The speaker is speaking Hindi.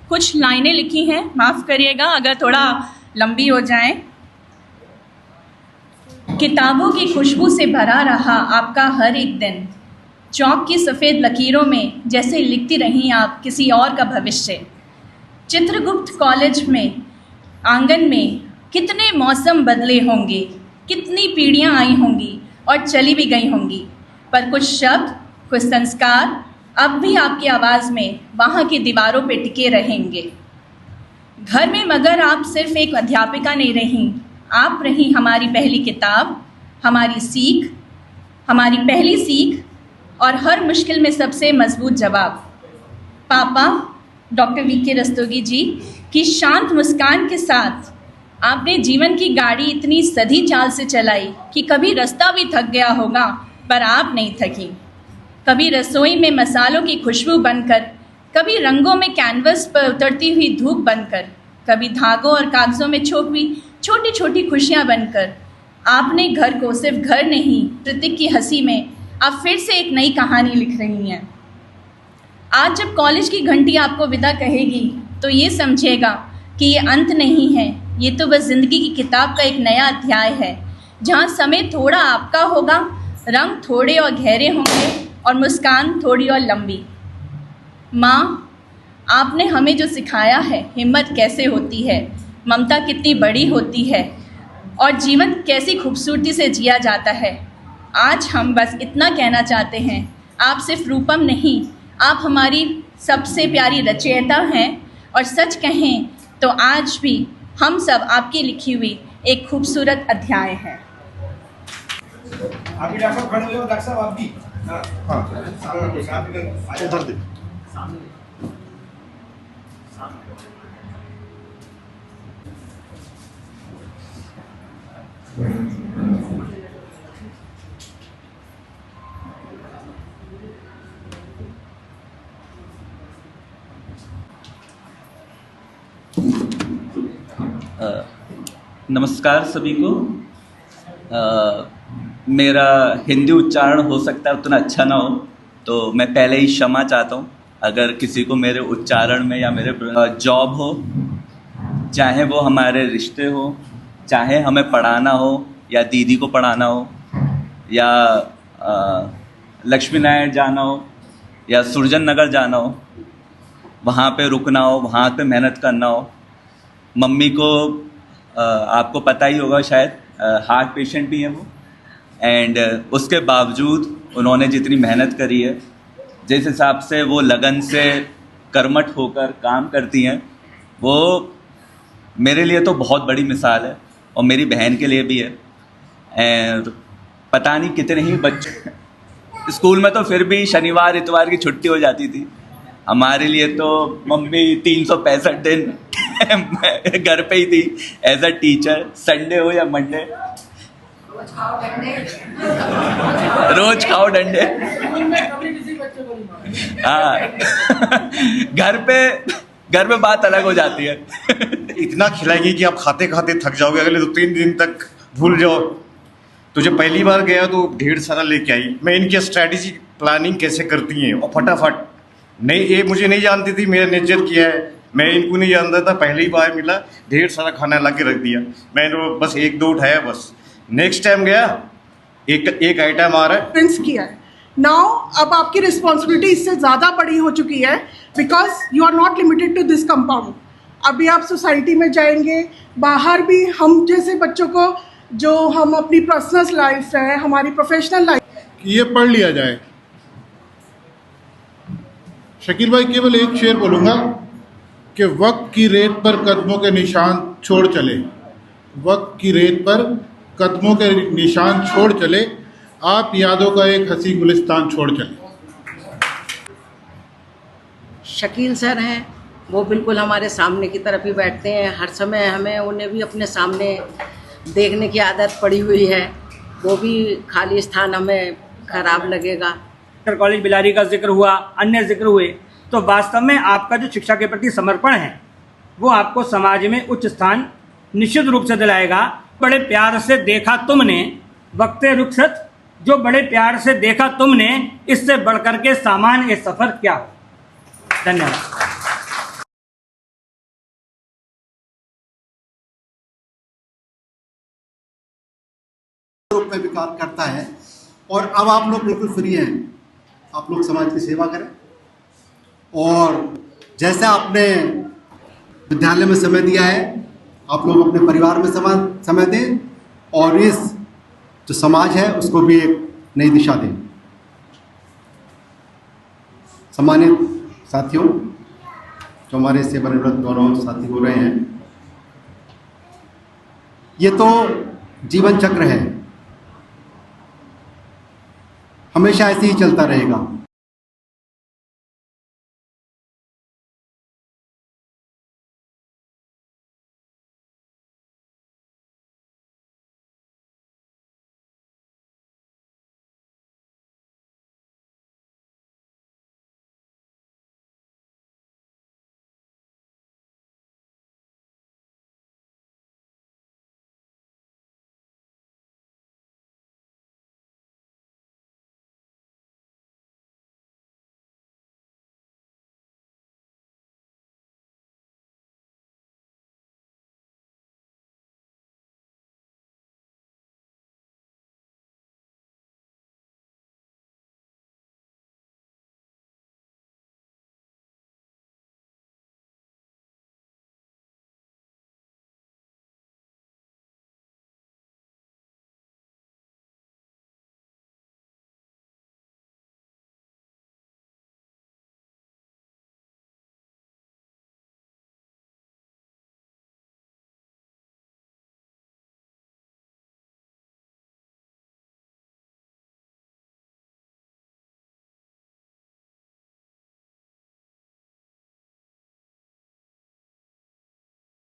कुछ लाइनें लिखी हैं, माफ़ करिएगा अगर थोड़ा लंबी हो जाए। किताबों की खुशबू से भरा रहा आपका हर एक दिन, चौक की सफ़ेद लकीरों में जैसे लिखती रहीं आप किसी और का भविष्य। चित्रगुप्त कॉलेज में आंगन में कितने मौसम बदले होंगे, कितनी पीढ़ियाँ आई होंगी और चली भी गई होंगी, पर कुछ शब्द, कुछ संस्कार अब भी आपकी आवाज़ में वहाँ की दीवारों पे टिके रहेंगे। घर में मगर आप सिर्फ एक अध्यापिका नहीं रहीं, आप रहीं हमारी पहली किताब, हमारी सीख, हमारी पहली सीख और हर मुश्किल में सबसे मजबूत जवाब। पापा डॉक्टर वी.के. रस्तोगी जी की शांत मुस्कान के साथ आपने जीवन की गाड़ी इतनी सधी चाल से चलाई कि कभी रास्ता भी थक गया होगा, पर आप नहीं थकी। कभी रसोई में मसालों की खुशबू बनकर, कभी रंगों में कैनवस पर उतरती हुई धूप बनकर, कभी धागों और कागज़ों में छुपी छोटी छोटी खुशियाँ बनकर, आपने घर को सिर्फ घर नहीं, प्रतीक की हंसी में आप फिर से एक नई कहानी लिख रही हैं। आज जब कॉलेज की घंटी आपको विदा कहेगी तो ये समझिएगा कि ये अंत नहीं है, ये तो बस ज़िंदगी की किताब का एक नया अध्याय है, जहाँ समय थोड़ा आपका होगा, रंग थोड़े और गहरे होंगे और मुस्कान थोड़ी और लंबी। माँ, आपने हमें जो सिखाया है हिम्मत कैसे होती है, ममता कितनी बड़ी होती है और जीवन कैसी खूबसूरती से जिया जाता है। आज हम बस इतना कहना चाहते हैं, आप सिर्फ रूपम नहीं, आप हमारी सबसे प्यारी रचयिता हैं और सच कहें तो आज भी हम सब आपकी लिखी हुई एक खूबसूरत अध्याय है। अभी डॉक्टर खड़े हो जाओ, डॉक्टर साहब आप भी। हाँ उधर दे। नमस्कार सभी को। मेरा हिंदी उच्चारण हो सकता है उतना अच्छा ना हो, तो मैं पहले ही क्षमा चाहता हूँ अगर किसी को मेरे उच्चारण में या मेरे जॉब हो, चाहे वो हमारे रिश्ते हो, चाहे हमें पढ़ाना हो या दीदी को पढ़ाना हो या लक्ष्मी नारायण जाना हो या सुरजन नगर जाना हो, वहाँ पे रुकना हो, वहाँ पे मेहनत करना हो। मम्मी को आपको पता ही होगा शायद, हार्ट पेशेंट भी हैं वो, एंड उसके बावजूद उन्होंने जितनी मेहनत करी है, जिस हिसाब से वो लगन से कर्मठ होकर काम करती हैं, वो मेरे लिए तो बहुत बड़ी मिसाल है और मेरी बहन के लिए भी है। एंड पता नहीं कितने ही बच्चे, स्कूल में तो फिर भी शनिवार इतवार की छुट्टी हो जाती थी, हमारे लिए तो मम्मी 365 दिन घर पे ही थी एज अ टीचर, संडे हो या मंडे, रोज खाओ डंडे। हाँ घर पे बात अलग हो जाती है। इतना खिलाएगी कि आप खाते खाते थक जाओगे, अगले 2-3 दिन तक भूल जाओ। तुझे पहली बार गया तो ढेर सारा लेके आई। मैं इनकी स्ट्रैटेजी प्लानिंग कैसे करती हैं और फटाफट, नहीं ये मुझे नहीं जानती थी, मेरा नेचर किया है, मैं इनको नहीं जानता था, पहली बार मिला ढेर सारा खाना ला के रख दिया। मैंने बस 1-2 उठाया, बस नेक्स्ट टाइम गया एक आइटम आ रहा है, प्रिंस किया है। नाउ अब आपकी रिस्पॉन्सिबिलिटी इससे ज़्यादा बड़ी हो चुकी है, because you are not limited to this compound. अभी आप सोसाइटी में जाएंगे, बाहर भी हम जैसे बच्चों को, जो हम अपनी पर्सनल लाइफ है, हमारी प्रोफेशनल लाइफ, ये पढ़ लिया जाए। शकील भाई, केवल एक शेर बोलूँगा कि वक्त की रेत पर कदमों के निशान छोड़ चले, वक्त की रेत पर कदमों के निशान छोड़ चले, आप यादों का एक हंसी गुलिस्तान छोड़ चले। शकील सर हैं, वो बिल्कुल हमारे सामने की तरफ ही बैठते हैं, हर समय हमें उन्हें भी अपने सामने देखने की आदत पड़ी हुई है, वो भी खाली स्थान हमें खराब लगेगा। कॉलेज बिलारी का जिक्र हुआ, अन्य जिक्र हुए, तो वास्तव में आपका जो शिक्षा के प्रति समर्पण है वो आपको समाज में उच्च स्थान निश्चित रूप से दिलाएगा। बड़े प्यार से देखा तुमने वक्ते रुखसत, जो बड़े प्यार से देखा तुमने, इससे बढ़कर के सामान ये सफ़र क्या हो। धन्यवाद। पे विकार करता है। और अब आप लोग बिल्कुल फ्री हैं, आप लोग समाज की सेवा करें और जैसे आपने विद्यालय में समय दिया है आप लोग अपने परिवार में समय दें और इस जो समाज है उसको भी एक नई दिशा दें। सम्मानित साथियों, जो हमारे सेवानिवृत्त दोनों साथी हो रहे हैं, ये तो जीवन चक्र है, हमेशा ऐसे ही चलता रहेगा।